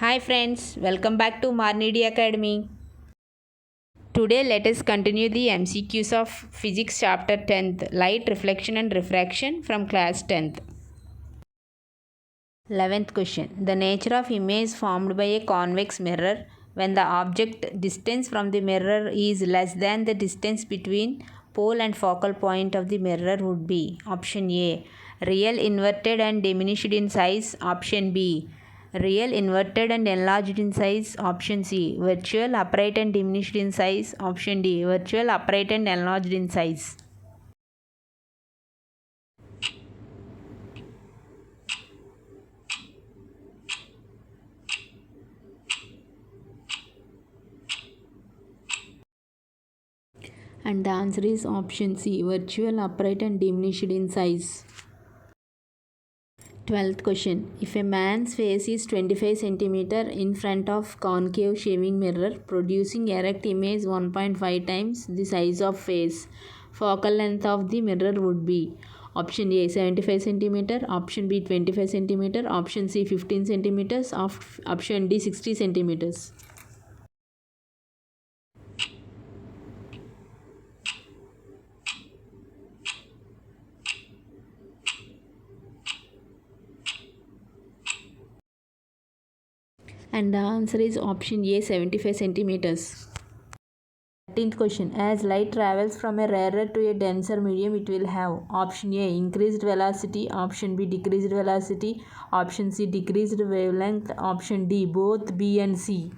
Hi friends, welcome back to Marnidi Academy. Today let us continue the MCQs of Physics chapter 10th, Light, Reflection and Refraction from class 10th. 11th question. The nature of image formed by a convex mirror when the object distance from the mirror is less than the distance between pole and focal point of the mirror would be option A. Real, inverted and diminished in size. Option B. Real, inverted and enlarged in size. Option C. Virtual, upright and diminished in size. Option D. Virtual, upright and enlarged in size. And the answer is option C. Virtual, upright and diminished in size. 12th question. If a man's face is 25 cm in front of concave shaving mirror producing erect image 1.5 times the size of face, focal length of the mirror would be option A 75 cm, option B 25 cm, option C 15 cm, option D 60 cm. And the answer is option A 75 centimeters. 13th question. As light travels from a rarer to a denser medium, it will have option A increased velocity, option B decreased velocity, option C decreased wavelength, option D both B and C.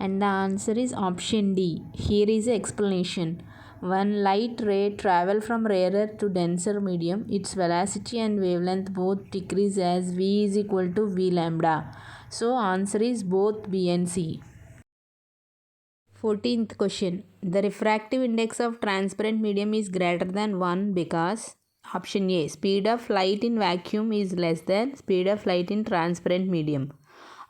And the answer is option D. Here is the explanation. When light ray travel from rarer to denser medium, its velocity and wavelength both decrease as V is equal to V lambda. So answer is both B and C. 14th question. The refractive index of transparent medium is greater than 1 because option A. Speed of light in vacuum is less than speed of light in transparent medium.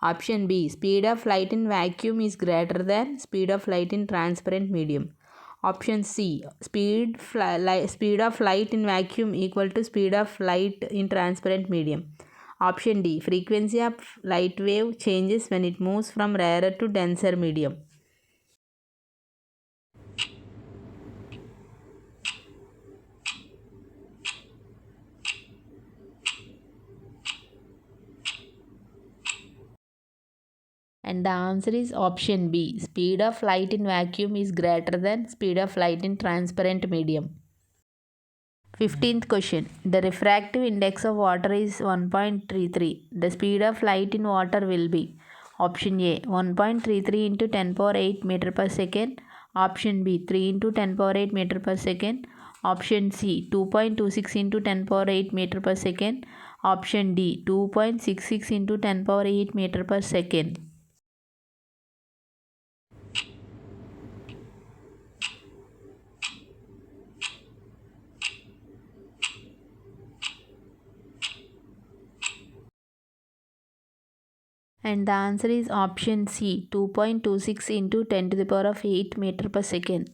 Option B. Speed of light in vacuum is greater than speed of light in transparent medium. Option C. Speed of light in vacuum equal to speed of light in transparent medium. Option D. Frequency of light wave changes when it moves from rarer to denser medium. And the answer is option B. Speed of light in vacuum is greater than speed of light in transparent medium. 15th question. The refractive index of water is 1.33. The speed of light in water will be option A 1.33 into 10 power 8 meter per second. Option B 3 into 10 power 8 meter per second. Option C 2.26 into 10 power 8 meter per second. Option D 2.66 into 10 power 8 meter per second. And the answer is option C 2.26 into 10 to the power of 8 meter per second.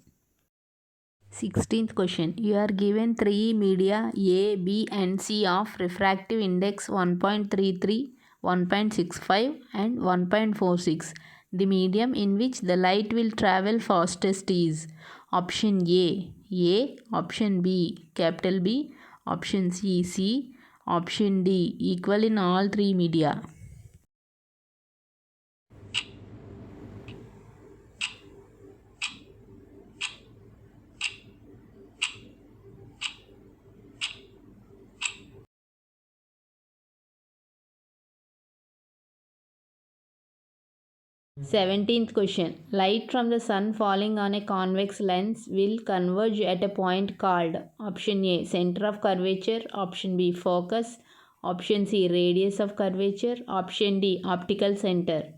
16th question. You are given three media A, B and C of refractive index 1.33, 1.65 and 1.46. The medium in which the light will travel fastest is option A, option B, capital B, option C, option D, equal in all three media. 17th question. Light from the sun falling on a convex lens will converge at a point called option A center of curvature, option B focus, option C radius of curvature, option D optical center.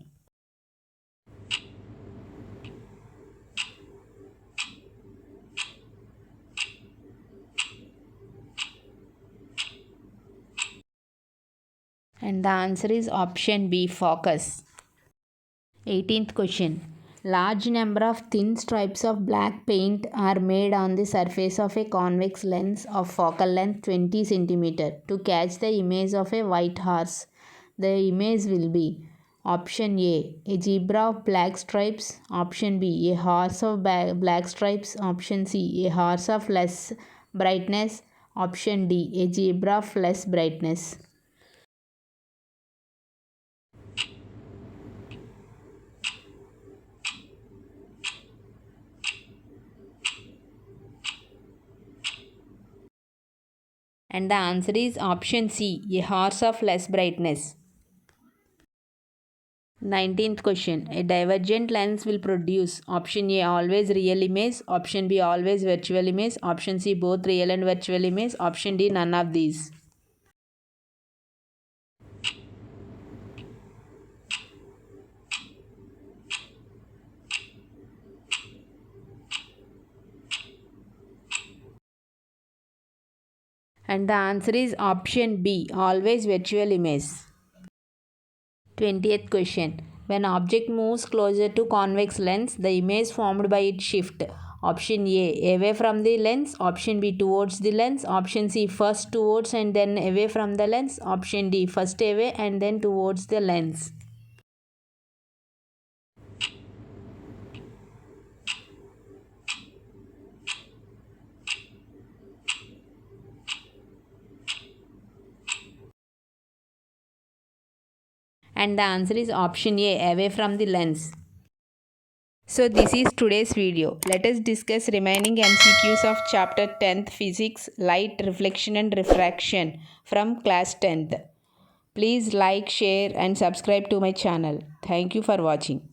And the answer is option B focus. 18th question. Large number of thin stripes of black paint are made on the surface of a convex lens of focal length 20 cm to catch the image of a white horse. The image will be option A zebra of black stripes, option B a horse of black stripes, option C a horse of less brightness, option D a zebra of less brightness. And the answer is option C, a horse of less brightness. 19th question. A divergent lens will produce option A always real image, option B always virtual image, option C both real and virtual image, option D none of these. And the answer is option B, always virtual image. 20th question. When object moves closer to convex lens, the image formed by it shift. Option A, away from the lens, option B, towards the lens, option C, first towards and then away from the lens, option D, first away and then towards the lens. And the answer is option A, away from the lens. So this is today's video. Let us discuss remaining MCQs of chapter 10th Physics, Light, Reflection and Refraction from class 10th. Please like, share and subscribe to my channel. Thank you for watching.